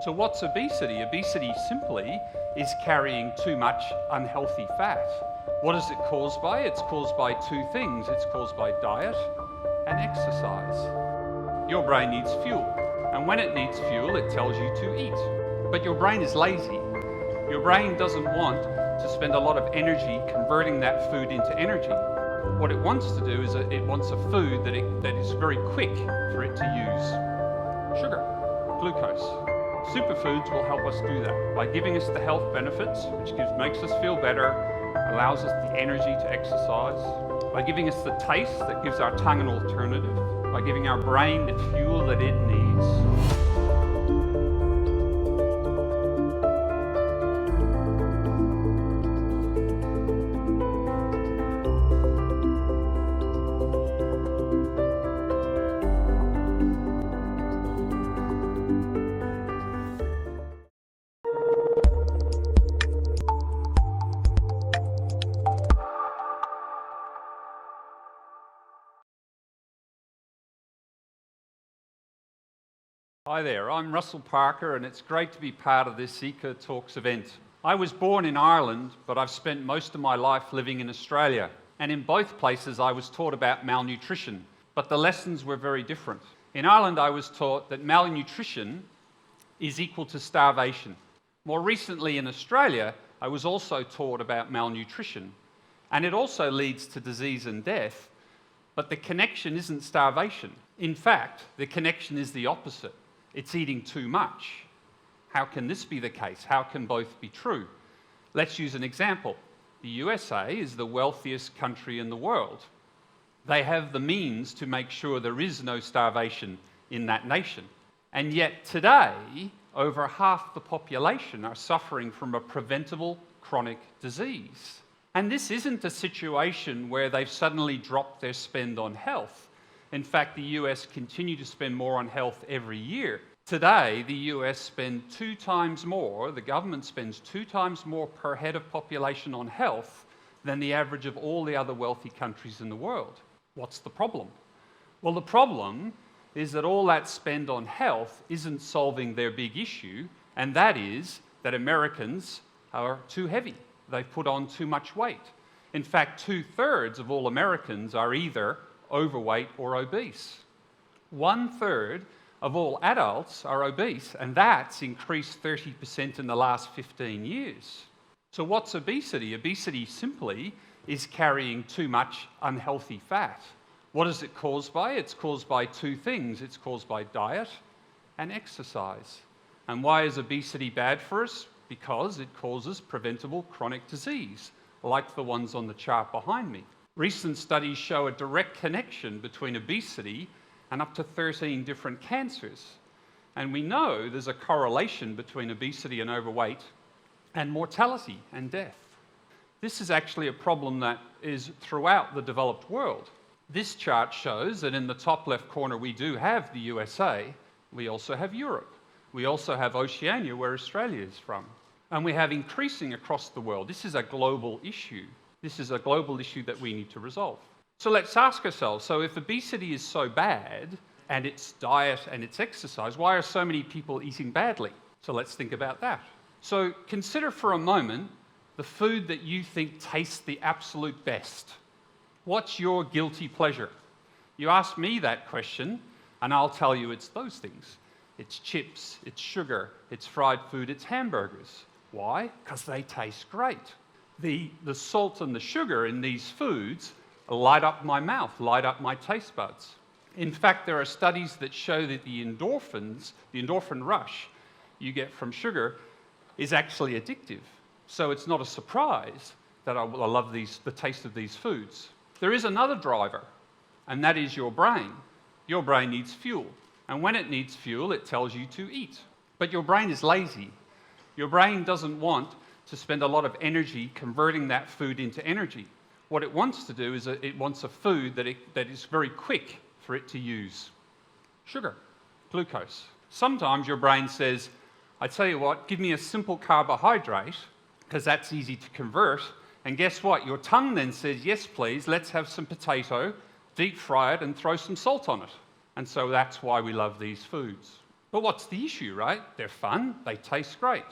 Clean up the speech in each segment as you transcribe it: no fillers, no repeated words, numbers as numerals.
So what's obesity? Obesity simply is carrying too much unhealthy fat. What is it caused by? It's caused by two things. It's caused by diet and exercise. Your brain needs fuel, and when it needs fuel, it tells you to eat. But your brain is lazy. Your brain doesn't want to spend a lot of energy converting that food into energy. What it wants to do is it wants a food that is very quick for it to use. Sugar, glucose. Superfoods will help us do that by giving us the health benefits, which makes us feel better, allows us the energy to exercise, by giving us the taste that gives our tongue an alternative, by giving our brain the fuel that it needs. Hi there, I'm Russell Parker and it's great to be part of this Eco Talks event. I was born in Ireland, but I've spent most of my life living in Australia. And in both places I was taught about malnutrition, but the lessons were very different. In Ireland I was taught that malnutrition is equal to starvation. More recently in Australia, I was also taught about malnutrition. And it also leads to disease and death, but the connection isn't starvation. In fact, the connection is the opposite. It's eating too much. How can this be the case? How can both be true? Let's use an example. The USA is the wealthiest country in the world. They have the means to make sure there is no starvation in that nation. And yet today, over half the population are suffering from a preventable chronic disease. And this isn't a situation where they've suddenly dropped their spend on health. In fact, the US continue to spend more on health every year. Today, the US spend 2 times more, the government spends 2 times more per head of population on health than the average of all the other wealthy countries in the world. What's the problem? Well, the problem is that all that spend on health isn't solving their big issue, and that is that Americans are too heavy. They've put on too much weight. In fact, 2/3 of all Americans are either overweight or obese. 1/3 of all adults are obese, and that's increased 30% in the last 15 years. So what's obesity? Obesity simply is carrying too much unhealthy fat. What is it caused by? It's caused by two things. It's caused by diet and exercise. And why is obesity bad for us? Because it causes preventable chronic disease, like the ones on the chart behind me. Recent studies show a direct connection between obesity and up to 13 different cancers. And we know there's a correlation between obesity and overweight and mortality and death. This is actually a problem that is throughout the developed world. This chart shows that in the top left corner we do have the USA, we also have Europe, we also have Oceania where Australia is from. And we have increasing across the world. This is a global issue. This is a global issue that we need to resolve. So let's ask ourselves, so if obesity is so bad, and it's diet and it's exercise, why are so many people eating badly? So let's think about that. So consider for a moment the food that you think tastes the absolute best. What's your guilty pleasure? You ask me that question, and I'll tell you it's those things. It's chips, it's sugar, it's fried food, it's hamburgers. Why? Because they taste great. The salt and the sugar in these foods light up my mouth, light up my taste buds. In fact, there are studies that show that the endorphin rush you get from sugar is actually addictive. So it's not a surprise that I love the taste of these foods. There is another driver, and that is your brain. Your brain needs fuel, and when it needs fuel, it tells you to eat. But your brain is lazy. Your brain doesn't want to spend a lot of energy converting that food into energy. What it wants to do is it wants a food that is very quick for it to use. Sugar, glucose. Sometimes your brain says, I tell you what, give me a simple carbohydrate, because that's easy to convert, and guess what? Your tongue then says, yes please, let's have some potato, deep fry it and throw some salt on it. And so that's why we love these foods. But what's the issue, right? They're fun, they taste great.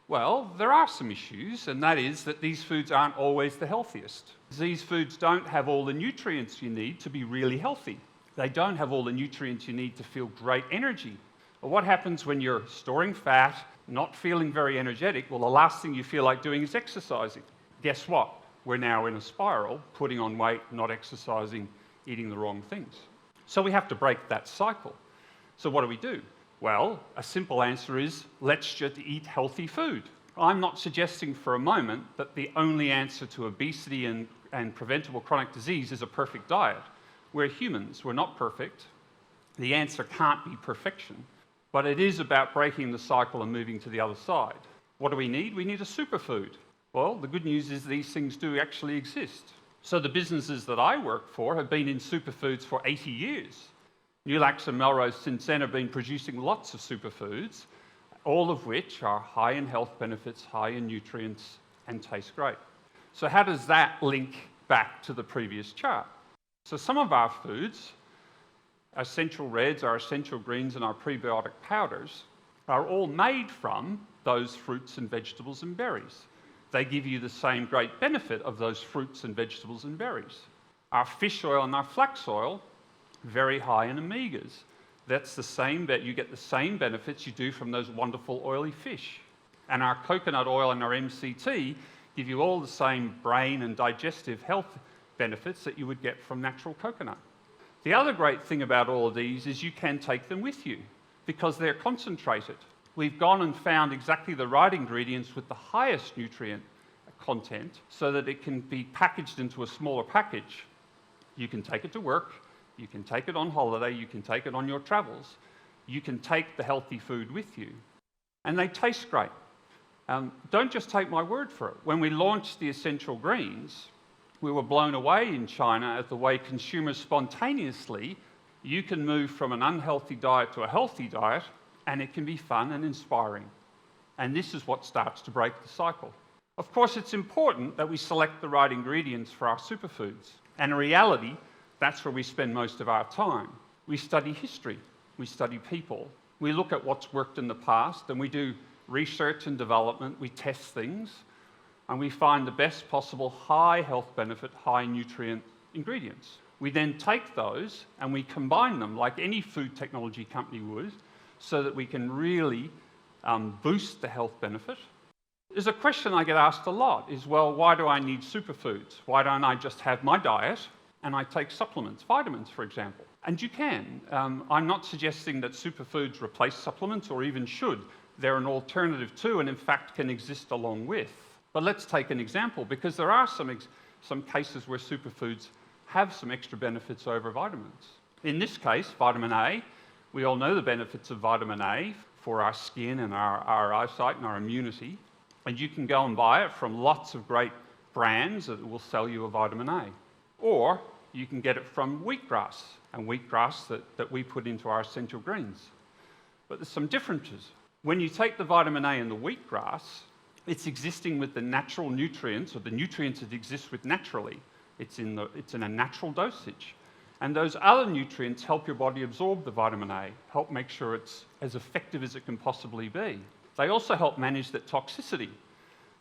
Well, there are some issues, and that is that these foods aren't always the healthiest. These foods don't have all the nutrients you need to be really healthy. They don't have all the nutrients you need to feel great energy. But what happens when you're storing fat, not feeling very energetic? Well, the last thing you feel like doing is exercising. Guess what? We're now in a spiral, putting on weight, not exercising, eating the wrong things. So we have to break that cycle. So what do? Well, a simple answer is, let's just eat healthy food. I'm not suggesting for a moment that the only answer to obesity and preventable chronic disease is a perfect diet. We're humans, we're not perfect. The answer can't be perfection, but it is about breaking the cycle and moving to the other side. What do we need? We need a superfood. Well, the good news is these things do actually exist. So the businesses that I work for have been in superfoods for 80 years. Newlax and Melrose since then have been producing lots of superfoods, all of which are high in health benefits, high in nutrients, and taste great. So how does that link back to the previous chart? So some of our foods, our essential reds, our essential greens, and our prebiotic powders, are all made from those fruits and vegetables and berries. They give you the same great benefit of those fruits and vegetables and berries. Our fish oil and our flax oil, very high in omegas. That's the same, you get the same benefits you do from those wonderful oily fish. And our coconut oil and our MCT give you all the same brain and digestive health benefits that you would get from natural coconut. The other great thing about all of these is you can take them with you because they're concentrated. We've gone and found exactly the right ingredients with the highest nutrient content so that it can be packaged into a smaller package. You can take it to work, you can take it on holiday, you can take it on your travels, you can take the healthy food with you. And they taste great. Don't just take my word for it. When we launched the essential greens, we were blown away in China at the way consumers spontaneously, you can move from an unhealthy diet to a healthy diet, and it can be fun and inspiring. And this is what starts to break the cycle. Of course, it's important that we select the right ingredients for our superfoods. And in reality, that's where we spend most of our time. We study history, we study people, we look at what's worked in the past, and we do research and development, we test things, and we find the best possible high health benefit, high nutrient ingredients. We then take those and we combine them like any food technology company would so that we can really boost the health benefit. There's a question I get asked a lot is, well, why do I need superfoods? Why don't I just have my diet and I take supplements, vitamins, for example? And you can. I'm not suggesting that superfoods replace supplements or even should. They're an alternative too, and in fact can exist along with. But let's take an example, because there are some cases where superfoods have some extra benefits over vitamins. In this case, vitamin A, we all know the benefits of vitamin A for our skin and our eyesight and our immunity. And you can go and buy it from lots of great brands that will sell you a vitamin A. Or you can get it from wheatgrass, and wheatgrass that we put into our essential greens. But there's some differences. When you take the vitamin A in the wheatgrass, it's existing with the natural nutrients, or the nutrients it exists with naturally. It's in a natural dosage. And those other nutrients help your body absorb the vitamin A, help make sure it's as effective as it can possibly be. They also help manage that toxicity.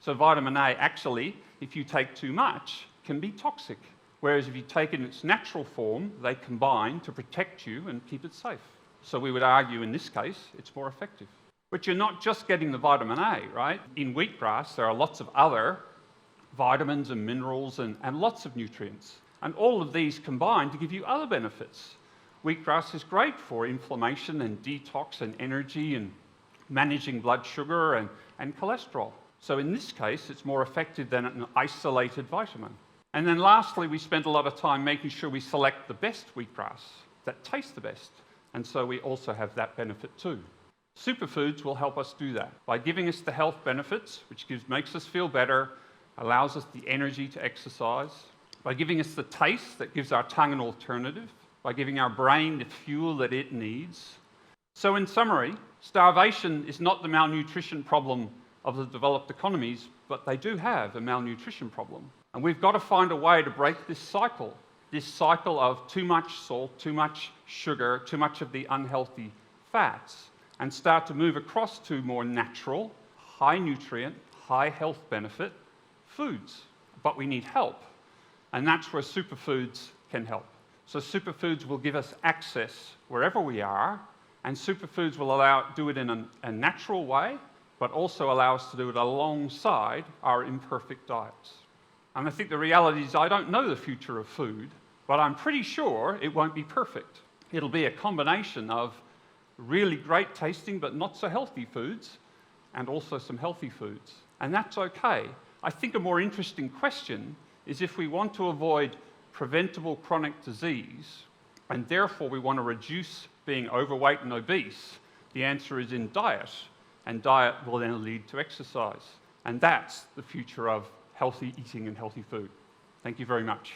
So vitamin A actually, if you take too much, can be toxic. Whereas if you take it in its natural form, they combine to protect you and keep it safe. So we would argue in this case, it's more effective. But you're not just getting the vitamin A, right? In wheatgrass, there are lots of other vitamins and minerals and lots of nutrients. And all of these combine to give you other benefits. Wheatgrass is great for inflammation and detox and energy and managing blood sugar and cholesterol. So in this case, it's more effective than an isolated vitamin. And then lastly, we spent a lot of time making sure we select the best wheatgrass that tastes the best. And so we also have that benefit too. Superfoods will help us do that by giving us the health benefits, which makes us feel better, allows us the energy to exercise, by giving us the taste that gives our tongue an alternative, by giving our brain the fuel that it needs. So in summary, starvation is not the malnutrition problem of the developed economies, but they do have a malnutrition problem. And we've got to find a way to break this cycle of too much salt, too much sugar, too much of the unhealthy fats, and start to move across to more natural, high nutrient, high health benefit foods. But we need help, and that's where superfoods can help. So superfoods will give us access wherever we are, and superfoods will do it in a natural way, but also allow us to do it alongside our imperfect diets. And I think the reality is I don't know the future of food, but I'm pretty sure it won't be perfect. It'll be a combination of really great tasting but not so healthy foods, and also some healthy foods. And that's okay. I think a more interesting question is if we want to avoid preventable chronic disease, and therefore we want to reduce being overweight and obese, the answer is in diet, and diet will then lead to exercise. And that's the future of healthy eating and healthy food. Thank you very much.